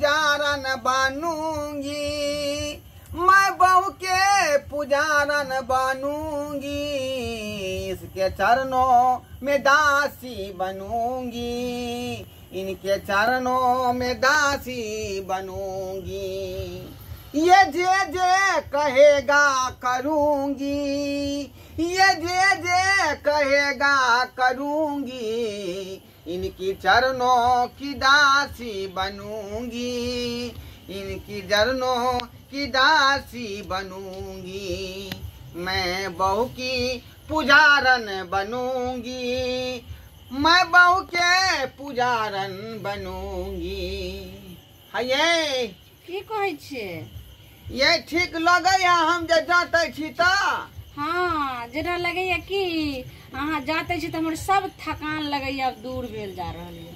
पुजारन बनूंगी, मैं बहू के पुजारन बनूंगी, इसके चरणों में दासी बनूंगी, इनके चरणों में दासी बनूंगी। ये जे जे कहेगा करूंगी, ये जे जे कहेगा करूंगी, इनकी चरणों की दासी बनूंगी, इनकी चरणों की दासी बनूंगी। मैं बहू की पुजारन बनूंगी, मैं बहू के पुजारन बनूंगी। है की कहै छियै? ये ठीक लगैया हम जे जाते छी त? हाँ, जेना लगैया कि अहाँ जाते छी त हमर सब थकान लगैया दूर भेल जा रहल है।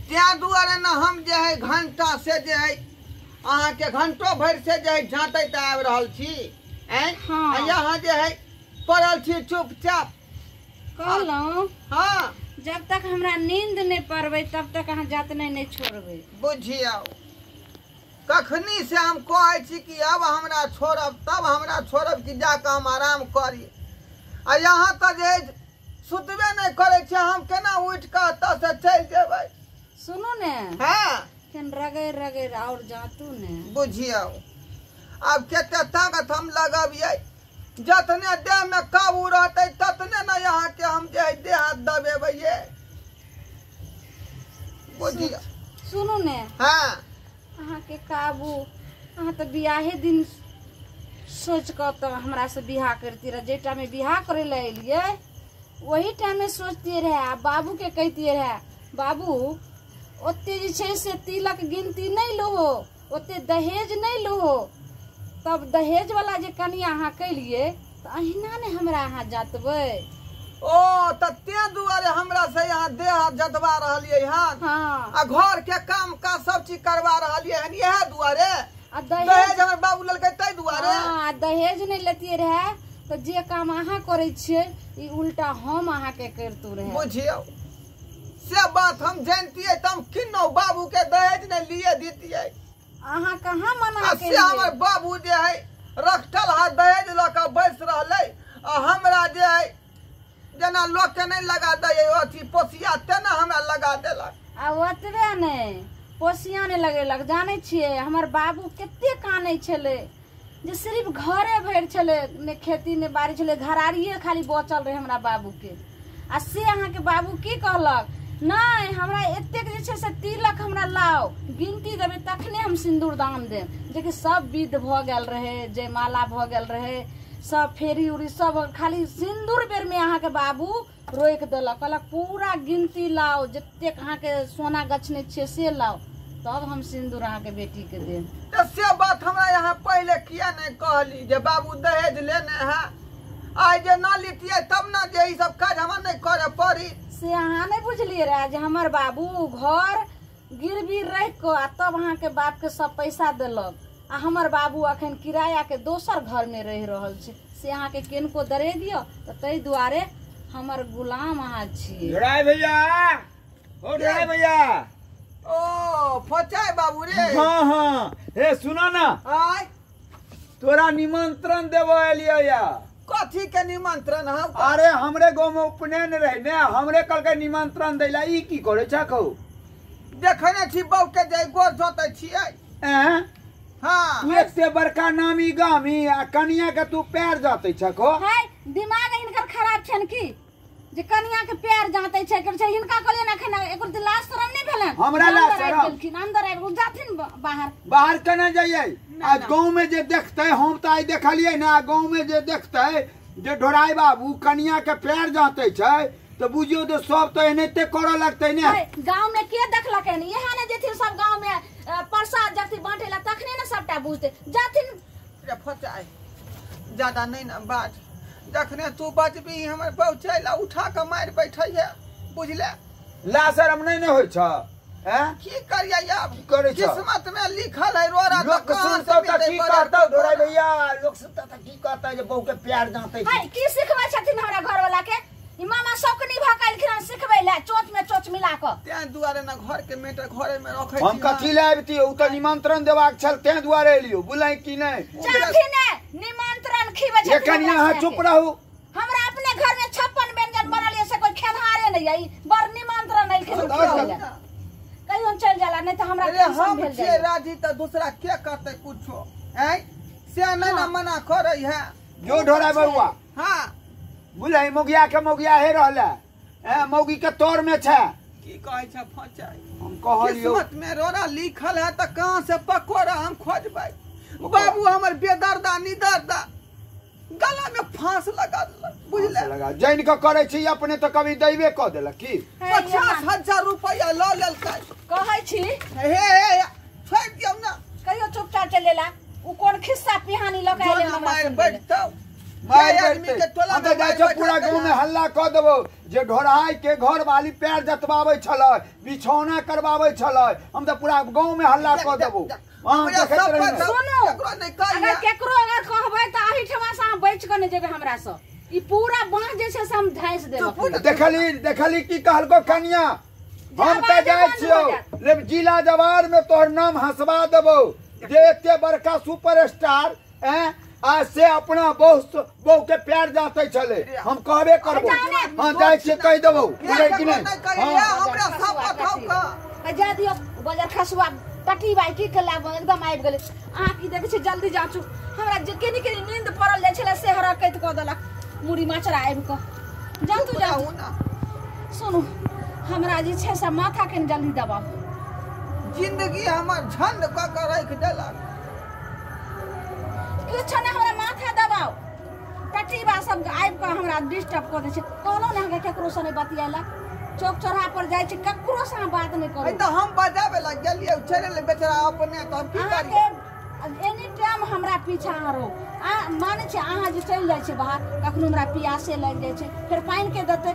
त्या दुआरे न हम जे है घंटा से जे है अहाँ के घंटो भर से जे है जाते त आबि रहल छी। हाँ। यहाँ जे है पड़ल छी चुपचाप। कहलौं हाँ, जब तक हमरा नींद नहीं पड़बै तब तक अहाँ जातने नहीं छोड़बै। बुझियौ कखनी से हम कहै छी कि अब हमरा छोड़ब, तब हमरा छोड़ब कि जाके हम आराम करी। आ यहाँ तो जे सुतबे नहीं करे छी, हम केना उठ के एतऽ से चलि जेबै? सुनू ने, हाँ, केन रगड़ रगड़ और जातू ने। बुझियौ अब केते ताकत हम लगबियै, जतने देह में काबू रहते ततने न यहाँ के हम जे देह हाथ दबेबै। बुझियौ सुनू ने, हाँ, अहाँ के काबू, अहाँ तो बियाहे दिन सोच कर तो हमरा से बियाह करती रहे। जे टाइम में बियाह करे ला एलिए वही टाइम में सोचती रहे। आ बाबू के कहती रहे, बाबू ओते जे छै से तिलक गिनती नहीं लो, ओते दहेज नहीं लो, तब दहेज वाला जे कनिया अहाँ कैलिए तो अहिना ने हमरा अहाँ जतबै। ओ ते दुआरे हमरा से यहाँ देह हाथ जतवा रहलियै हन। हाँ, आ घर के काम का सब चीज करवा रहलियै हन, यह दुआरे आ दहेज हमर बाबू लेलकै तै दुआरे। हाँ, दहेज नहीं लेतिए रहे तो जे काम अहाँ करे छियै ई उल्टा हम अहाँ के करतू रहे। बुझियौ से बात हम जानतियै त हम किन्नो बाबू के दहेज नहीं लिए दितियै। अहाँ कहाँ मना आ से हमर बाबू जे है रखटल हाथ दहेज ल के बैस रहलै। आ हमरा जे है जना लोग के नहीं लगा दे अथी पोसिया तेना हमरा लगा देलक। आ ओतबे नहीं पोसिया नहीं लगेलक। जाने छियै हमर बाबू केते कानै छले, जे सिर्फ घरे भर छले, ने खेती ने बाड़ी छले, घरारिये खाली बचल रहे हमरा बाबू के। आ से अहाँ के बाबू की कहलक, नहीं हमरा एतेक जे छै से तिलक हमरा लाओ, गिनती देबै तखने हम सिंदूर दान देब। जेकि सब विध भ गेल रहे, जयमाला भ गेल रहे, सब फेरी उरी सब, खाली सिंदूर बेर में अहाँ के बाबू रोक देलक। कहलक पूरा गिनती लाओ, जतेक अहाँ के सोना गछने छियै से लाओ, तब हम सिंदूर अहाँ के बेटी के देब। तो से बात हमरा यहाँ पहले किया नहीं कहली जे बाबू दहेज लेने है? आज जे ना लीतियै तब ना जे ई सब काज हमरा नहीं करे पड़ी। से अहाँ नहीं बुझलिए रहे जे हमर बाबू घर गिरवी रख के तब अहाँ के बाप के सब पैसा देलक। आ हमर बाबू अखन किराया के दोसर घर में रह रहल छै। से अहाँ के किनको दरे दियो तो तै दुआरे हमर गुलाम अहाँ छियै। ड्राइव भैया, ओ ड्राइव भैया। ओ फचाई बाबू रे। हाँ हाँ, हे सुनो ना, आय तोरा निमंत्रण देवो एलियो या। कथी के निमंत्रण है? अरे हमरे गाँव में उपनयन रहे ने, हमरे कल के निमंत्रण दैला। ई की करे छौ? देखने छी बहू के जे गोर जोते छियै। हाँ, तू एक से बड़का नामी गामी आ कनिया के तू पैर जाते छको। हाय, दिमाग इनकर खराब छन की जे कनिया के पैर जाते छै। कर छै हिनका कहलिए ना खना एकर त लाज शरम नहीं भेलन। हमरा लाज शरम अंदर आबि गेल, जाथिन बाहर। बाहर केना जाइए? आज गाँव में जे देखते, हम तो आई देखलिए ना, गाँव में जे देखते जे ढोराई बाबू कनिया के पैर जाते छै तो बुझियो तो सब तो एनाते करे लगते ने। गांव में के देखलक है? यहाँ ने जेथिन सब गांव में प्रसाद जति बांटे ला तखने ने सबटा बुझते जाथिन। रे फचाई ज्यादा नहीं ना बात, जखने तू बचबी हमर बहू चला उठा के मार बैठैया, बुझले? ला शरम नहीं होय छ? हैं की करिया अब? करे छ? किस्मत में लिखल है रोरा लोग सुनता त की करता ढोराई भैया, लोग सुनता त की करता जे बहू के प्यार जाते हाय की सिखवा छथिन हमरा घर वाला के? ई मामा सबके निभा कालखिन सिखबै ले चोच में चोच मिला क तें दुआरे ना घर के मेटर घरे में रखै हम कथी ले आबती उ त निमंत्रण देबाक छल तें दुआरे एलियो बुलाई कि नहीं जाथि ने निमंत्रण खिबै छै ये कनिया हां चुप रहू हमरा अपने घर में 56 व्यंजन बनल है से कोई खेनहारे नहीं है बर निमंत्रण नहीं कहियो चल जाला नहीं तो हमरा अरे हम छे राजी त दूसरा के करते कुछो हैं से नहीं ना मना करे है जो ढोरा बउआ हां बुलाई मोगिया के मोगिया हे रहले मौगी के तोर में छै की कहै छ फचाई हम कहलियो किस्मत में रोरा लिखल है त कहां से पकोड़ा हम खोजबै बाबू हमर बेदर्दा निदर्दा गला में फांस लगा देलक बुझले लगा जैन के करे छी अपने तो कभी दैबे क देलक की 50,000 रुपया ल लेलकै कहै छी हे छोड़ दियौ ना कहियो चुपचाप चलेला उ कोन खिस्सा पिहानी लगाइले जोन हमरा मार सुन बैठतौ मार आदमी के टोला हम तो जाय छै पूरा गांव में हल्ला क देबो जे ढोराई के घर वाली पैर जतबाबै छलै बिछौना करबाबै छलै हम तो पूरा गांव में हल्ला क देबो हां देखैत रही सुनो अगर केकरो अगर कहबै त आही ठमा से बैठ के न जेबे हमरा से ई पूरा बांस जे छै से हम धाइस देब देखली की कहलको कनिया हम त जाय छियो ले जिला जवार में तोहर नाम हंसवा देबो जे एते बड़का सुपरस्टार आज से अपना बहू के प्यार जाते चले हम कहबे करबो हां जाय छै कह देबो बुझै कि नहीं हमरा सब बताउ का जा दियो बाजार खसुआ टटी बाई की के लाग एकदम आबि गेलै अहाँ की देखै छी जल्दी जाचू हमरा जे केनी केनी नींद पड़ल जाय छले से हरा कइत क देलक मुड़ी माचरा आबि क जातू जाऊ सुनु हमरा जे छै से माथा के जल्दी दबाओ जिंदगी हमर झंड क के रख देलक किछ ने हमरा माथा दबाओ टटी बा सब आबि क हमरा डिस्टर्ब क दै छै कहलो ने हमरा केकरो से नहीं बतियाला चौक चौराहा पर जाय छै ककरो से बात नहीं करू त हम बजाबे लग गेलियै चले ले बेचारा अपने त हम की करियै एनी टाइम हमरा पीछा आरो माने छै अहाँ जे चल जाय छै बाहर कखनो हमरा पियासे लग जाय छै फिर पानी के देते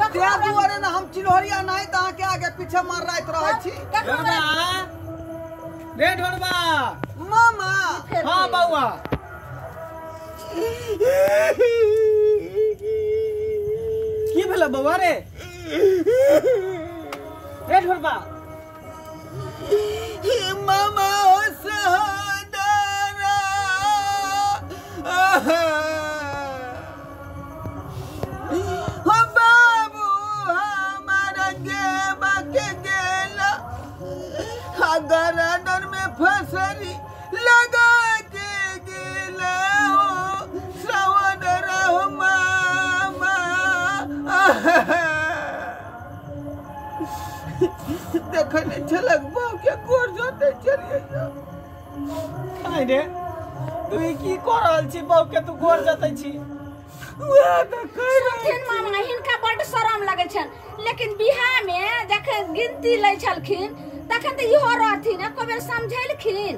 त्या दुआरे ना हम चिन्हरिया नहीं त अहाँ के आगे पीछे मार रात रहै छी रे ढोलबा मामा हां बउआ की भेल बउआ रे ढोलबा मामा सहादरा हो बाबू हमारा गेबा के गेला अगर अंदर में फसरी लगा के गेला हो सवदरा मामा देखने छलक बाऊ के गोर जोते चलिए खाइ रे तू की क रहल छी बाऊ के तू गोर जतै छी सुनथिन मामा हिनका बड्ड शरम लगै छन लेकिन बिहार में जखन गिनती लै छलखिन तखन त इहो रहथिन एको बेर समझेलखिन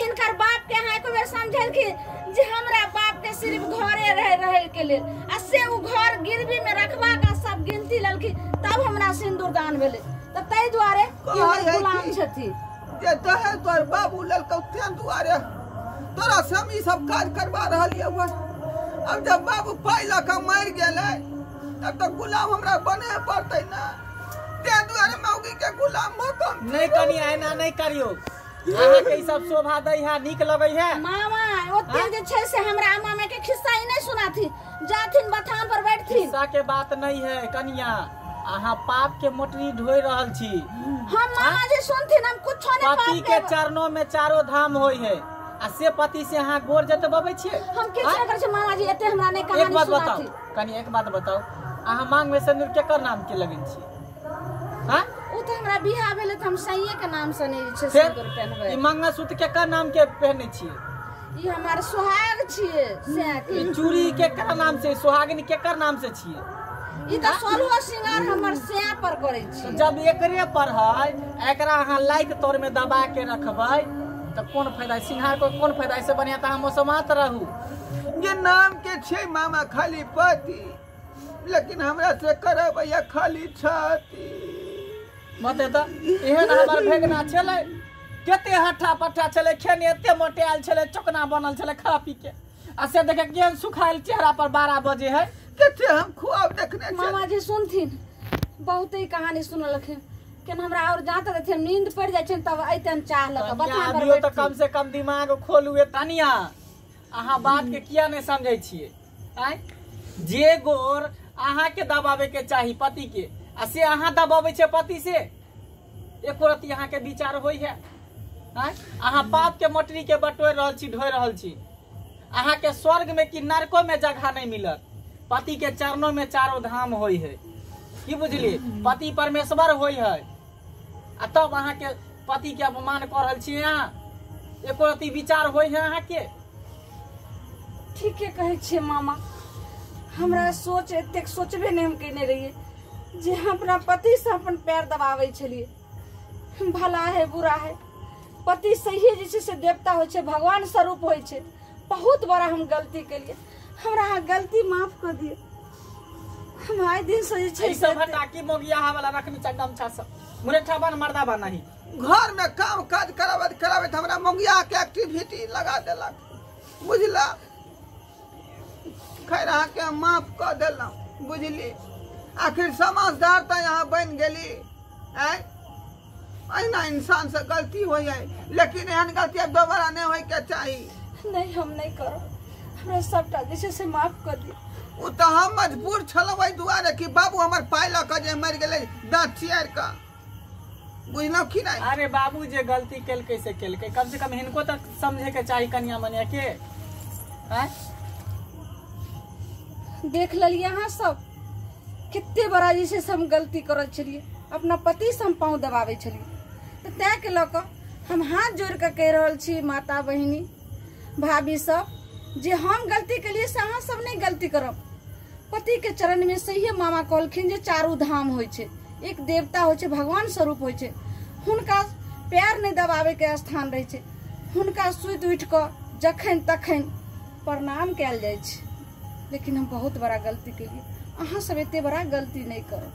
हिनकर बाप के यहाँ एको बेर समझेलखिन जे हमरा बाप के सिर्फ घरे रहे के लेल आ से उ घर गिरवी में रखबा का सब गिनती लेलखिन तब हमरा सिंदूर दान भेले त तै दुआरे गुलाम छथि जे तहे तोर बाबू ललकौ तें दुआरे तोरा से हम ई सब काज करबा रहलिए अब जब बाबू पाई लका मर गेले तब तो गुलाम हमरा बने पड़तै ना तें दुआरे मौगी के गुलाम भकम नहीं कनी एना नहीं करियो अहाँ के ई सब शोभा दै है नीक लगै है मामा ओते जे छै से हमरा मामा के खिस्सा ही नहीं सुनाथि जाथिन बथान पर बैठथिन खिस्सा के बात नहीं है कनिया अहाँ पाप के मोटरी ढोइ रहल छी हम मामा जी सुनथिन हम कुछ नहीं पति के चरणों में चारों धाम होय है आ से पति से अहाँ गोर जतबबै छियै हम किछ नहीं करे छै मामा जी एते हमरा नहीं कहानी एक बात सुनाथि बताओ कनी एक बात बताओ अहाँ मांग में सिंदूर केकर नाम के लगन छी हां उ त हमरा बियाह भेले त हम सैये के नाम से नहीं छै सिंदूर पहनबै ई मंगलसूत्र केकर नाम के पहने छियै ई हमार सुहाग छियै से ई चूड़ी केकर नाम से सुहागिनी केकर नाम से छियै ई त सोलहो सिंगार हमर से पर करे छी जब एकरे पर है एकरा अहाँ लाइक तोर में दबा के रखबै त कोन फायदा सिंगार को कोन फायदा से बढ़िया त हम समात रहू ये नाम के छै मामा खाली पति लेकिन हमरा से करबैया खाली छाती मते त एहन हमर भेगना छलै केते हट्ठा पट्ठा छलै खेने एते मोटेल छलै चोकना बनल छलै खा पी के आ से देखे केहन सुखाइल चेहरा पर 12 बजे है कते हम खुआब देखने मामा जी सुनथिन बहुत ही कहानी सुनलखिन केन हमरा और जात रहथिन नींद पड़ जाय छै तब अइतन चाह लक बता अभियो तो कम से कम दिमाग खोलुए तनिया अहाँ बात के किया नहीं समझे छिए आय जे गोर अहाँ के दबावे के चाही पति के आ से अहाँ दबावे छे पति से एको रति अहाँ के विचार होई है आय अहाँ पाप के मोटरी के बटोर रहल छी ढोय रहल छी अहाँ के स्वर्ग में कि नरको में जगह नहीं मिलत पति के चरणों में चारों धाम होई है की बुझलिए पति परमेश्वर होई है आ तब अहाँ के पति के अपमान कर रहल छी अहाँ एको रति विचार होई है अहाँ के ठीक है कहे छे मामा हमरा सोच एतेक सोचबे नहीं हम केने रहिए जे हम अपना पति से अपन पैर दबावे छलिए भला है बुरा है पति सही जे से देवता होय छे भगवान स्वरूप होय छे बहुत बड़ा हम गलती के लिए हमरा हाँ गलती माफ कर दिए हम आए दिन से ई सब हटा के मोगिया वाला रखनी चंगम छा सब मुरेठा बन मर्दा बन नहीं घर में काम काज करावत हमरा मंगिया के एक्टिविटी लगा देलक बुझला खैर अहाँ के माफ कर देलहुँ बुझली आखिर समझदार तो यहाँ बन गेली अहिना इंसान से गलती हो जाए लेकिन एहन गलती अब दोबारा नहीं होय के चाहिए नहीं हम नहीं करो हमरा सबटा जैसे से माफ कर दी वो तो हम मजबूर छलहुँ एहि दुआरे कि बाबू हमर पाइ लऽ कऽ जे मरि गेलै दाँत चियारि कऽ बुझलहुँ कि नहीं अरे बाबू जे गलती केलकै से केलकै कम से कम हिनको तक समझे के चाही कन्या मनिया के हैं देख लिया अहाँ सब कितने बड़ा जैसे से हम गलती करत छलिए अपना पति से हम पाँव दबावे छलिए तो तै के लऽ कऽ हम हाथ जोड़ के कह रहल छी माता बहिनी भाभी सब जे हम गलती के लिए से अहाँ सब नहीं गलती करब पति के चरण में सही मामा कहलखिन जे चारू धाम होय छै एक देवता होय छै भगवान स्वरूप होय छै हुनका पैर नहीं दबावे के स्थान रहे छै हुनका सुति उठ कऽ जखन तखन प्रणाम कयल जाय छै लेकिन हम बहुत बड़ा गलती केलिए अहाँ सब एते बड़ा गलती नहीं करो